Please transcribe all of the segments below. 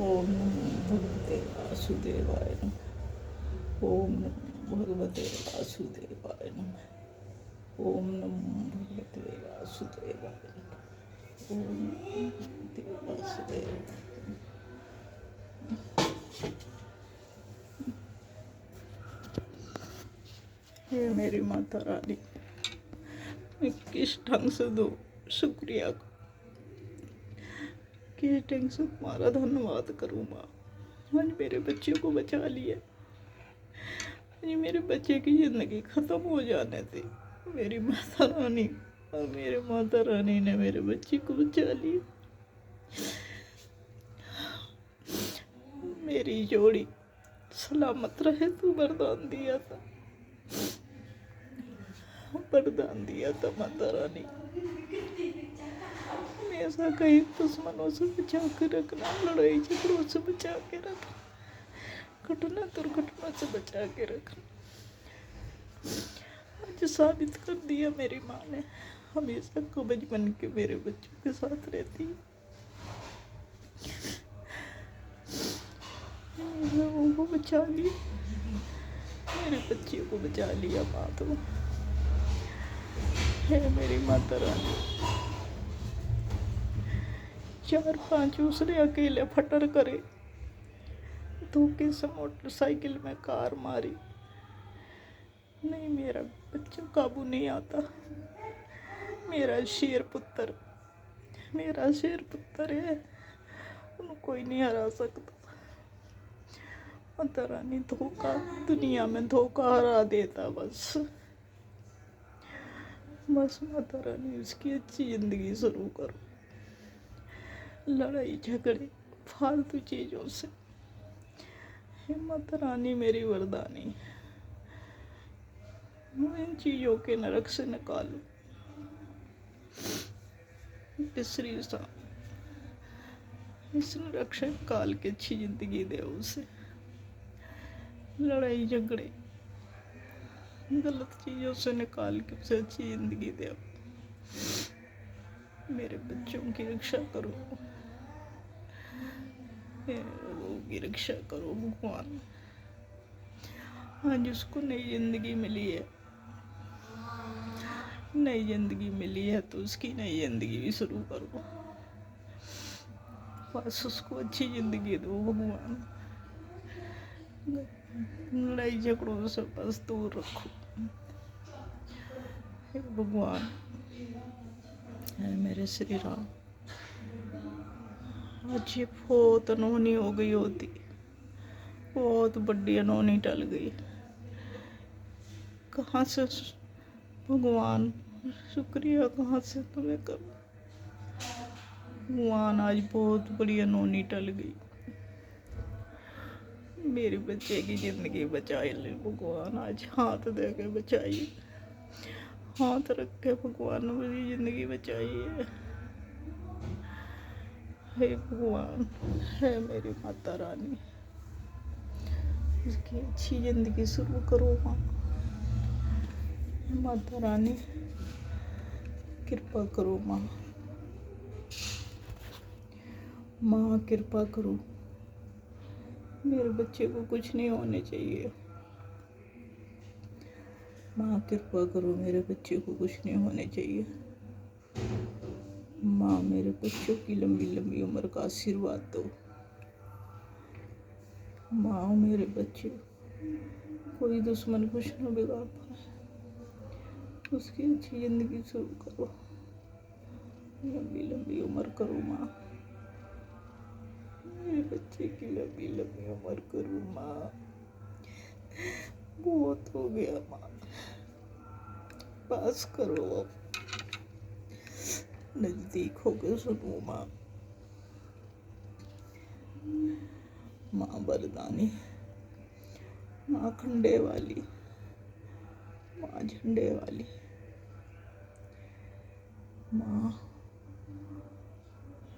ओम नमो भगवते वासुदेवाय नमः। ओम नमो भगवते वासुदेवाय नमः। ओम नमो भगवते वासुदेवाय नमः। ओम नमो भगवते वासुदेवाय। हे मेरी माता रानी, मैं किस ढंग से दो शुक्रिया को, किस ढंग से तुम्हारा धन्यवाद करूँ माँ। आज मेरे बच्चे को बचा लिया। आज मेरे बच्चे की ज़िंदगी ख़त्म हो जाने थी, मेरी माता रानी और मेरे माता रानी ने मेरे बच्चे को बचा लिया। मेरी जोड़ी सलामत रहे तू वरदान दिया था, वरदान दिया था माता रानी। हमेशा कई दुश्मनों से बचा के रखना, लड़ाई झगड़ों से बचा के रखना, घटना दुर्घटना से बचा के रखना। आज साबित कर दिया मेरी माँ ने, हमेशा कवच बन के मेरे बच्चों के साथ रहती है। लोगों को बचा लिया, मेरे बच्चे को बचा लिया माँ। तो है मेरी माता रानी। 4-5 उसने अकेले फटर करे, धोखे से मोटरसाइकिल में कार मारी। नहीं, मेरा बच्चा काबू नहीं आता। मेरा शेर पुत्र, मेरा शेर पुत्र है, उनको कोई नहीं हरा सकता। माता रानी धोखा, दुनिया में धोखा हरा देता बस। बस माता रानी उसकी अच्छी ज़िंदगी शुरू करो। लड़ाई झगड़े फालतू चीज़ों से, हे माता रानी मेरी वरदानी, इन चीज़ों के नरक से निकालो। इस नरक से निकाल के अच्छी ज़िंदगी दे उसे। लड़ाई झगड़े गलत चीज़ों से निकाल के उसे अच्छी ज़िंदगी दे। मेरे बच्चों की रक्षा करो, मेरे लोगों की रक्षा करो भगवान। आज उसको नई ज़िंदगी मिली है, नई ज़िंदगी मिली है तो उसकी नई ज़िंदगी भी शुरू करो। बस उसको अच्छी ज़िंदगी दो भगवान। लड़ाई झगड़ों से बस दूर रखो हे भगवान। है मेरे श्री राम। आज ये बहुत अनहोनी हो गई होती, बहुत बड़ी अनहोनी टल गई। कहाँ से भगवान शुक्रिया कहाँ से तुम्हें करूँ भगवान। आज बहुत बड़ी अनहोनी टल गई। मेरे बच्चे की ज़िंदगी बचाए ले भगवान। आज हाथ दे के बचाइए, हाथ रख के भगवान मेरी ज़िंदगी बचाइए हे भगवान। है मेरी माता रानी, उसकी अच्छी ज़िंदगी शुरू करो माँ। माता रानी कृपा करो माँ, माँ कृपा करो। मेरे बच्चे को कुछ नहीं होने चाहिए। माँ कृपा करो, मेरे बच्चे को कुछ नहीं होने चाहिए। माँ मेरे बच्चों की लंबी लंबी उम्र का आशीर्वाद दो। माँ मेरे बच्चे कोई दुश्मन कुछ न बिगाड़ पाए, उसकी अच्छी ज़िंदगी शुरू करो, लंबी लंबी उम्र करो माँ। मेरे बच्चे की लंबी लंबी उम्र करो माँ। बहुत हो गया माँ, पास करो अब, नज़दीक हो गए सुनो माँ। माँ वरदानी, माँ खंडे वाली, माँ झंडे वाली, माँ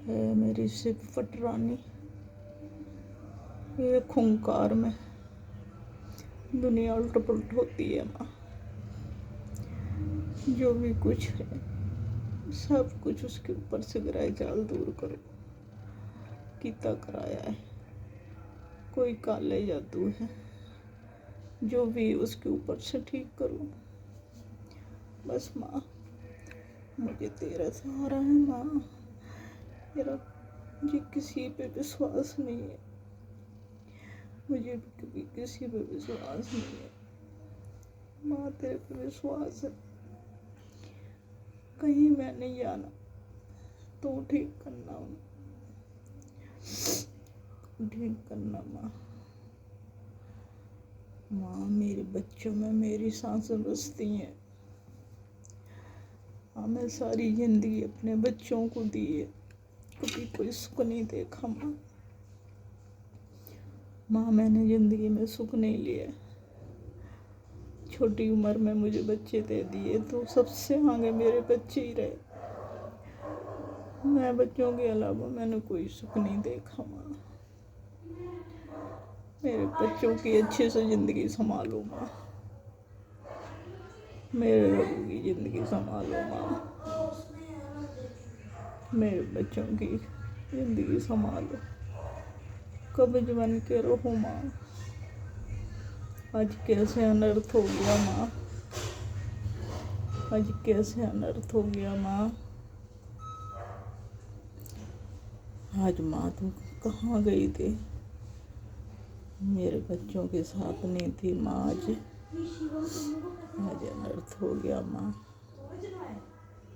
है मेरी सिर्फ फटरानी। ये खूंखार में दुनिया उल्ट पुलट होती है माँ। जो भी कुछ है सब कुछ उसके ऊपर से गिराए, जाल दूर करो। कीता कराया है कोई काले जादू है, जो भी उसके ऊपर से ठीक करो। बस माँ, मुझे तेरा सहारा है माँ। मेरा मुझे किसी पे विश्वास नहीं है, मुझे कभी किसी पे विश्वास नहीं है माँ, तेरे पे विश्वास है। कहीं मैं नहीं जाना, तू ठीक करना, ठीक करना माँ। माँ, मेरे बच्चों में मेरी सांसें बसती हैं। हाँ, मैं सारी जिंदगी अपने बच्चों को दी है, कभी कोई सुख नहीं देखा माँ। माँ, मैंने जिंदगी में सुख नहीं लिया। छोटी उम्र में मुझे बच्चे दे दिए तो सबसे आगे मेरे बच्चे ही रहे। मैं बच्चों के अलावा मैंने कोई सुख नहीं देखा माँ। मेरे बच्चों की अच्छे से ज़िंदगी संभालो माँ, मेरे रघु की ज़िंदगी संभालो माँ, मेरे बच्चों की ज़िंदगी संभालो। कब्ज बन के रहो माँ। आज कैसे अनर्थ हो गया माँ, आज कैसे अनर्थ हो गया माँ। आज माँ तुम कहाँ गई थी? मेरे बच्चों के साथ नहीं थी माँ। आज अनर्थ हो गया माँ।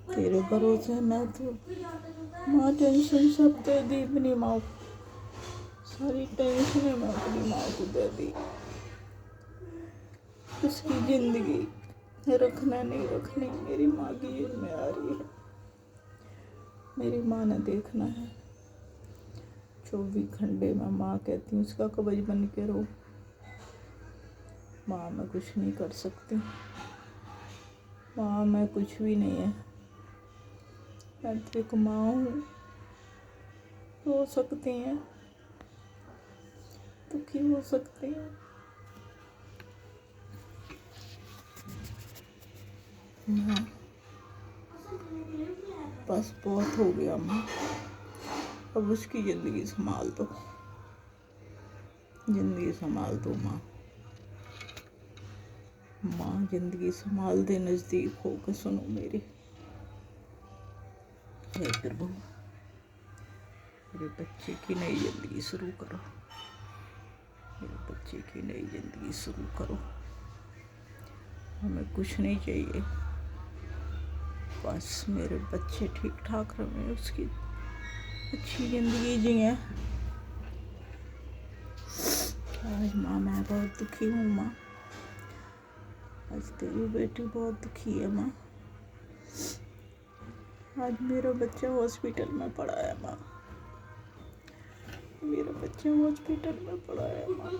तेरे भरोसे मैं तो माँ टेंशन सब दे दी अपनी माँ को, सारी टेंशन मैं अपनी माँ को दे दी। उसकी जिंदगी रखना नहीं रखनी मेरी माँ की जिम्मेदारी है। मेरी माँ ने देखना है। 24 घंटे में माँ कहती हूँ उसका कवच बन के रहो। माँ, मैं कुछ नहीं कर सकती माँ, मैं कुछ भी नहीं है। मैं तो एक माँ हूँ, रो सकती हैं, दुखी हो सकती हैं। माँ, बस बहुत हो गया माँ, अब उसकी ज़िंदगी संभाल दो, ज़िंदगी संभाल दो माँ। माँ, ज़िंदगी संभाल दे, नज़दीक होकर सुनो मेरी। हे प्रभु, मेरे बच्चे की नई ज़िंदगी शुरू करो, मेरे बच्चे की नई ज़िंदगी शुरू करो। हमें कुछ नहीं चाहिए, बस मेरे बच्चे ठीक ठाक रहे, उसकी अच्छी ज़िंदगी जिए। आज माँ, मैं बहुत दुखी हूँ माँ। आज तेरी बेटी बहुत दुखी है माँ। आज मेरा बच्चा हॉस्पिटल में पड़ा है माँ, मेरा बच्चा हॉस्पिटल में पड़ा है माँ।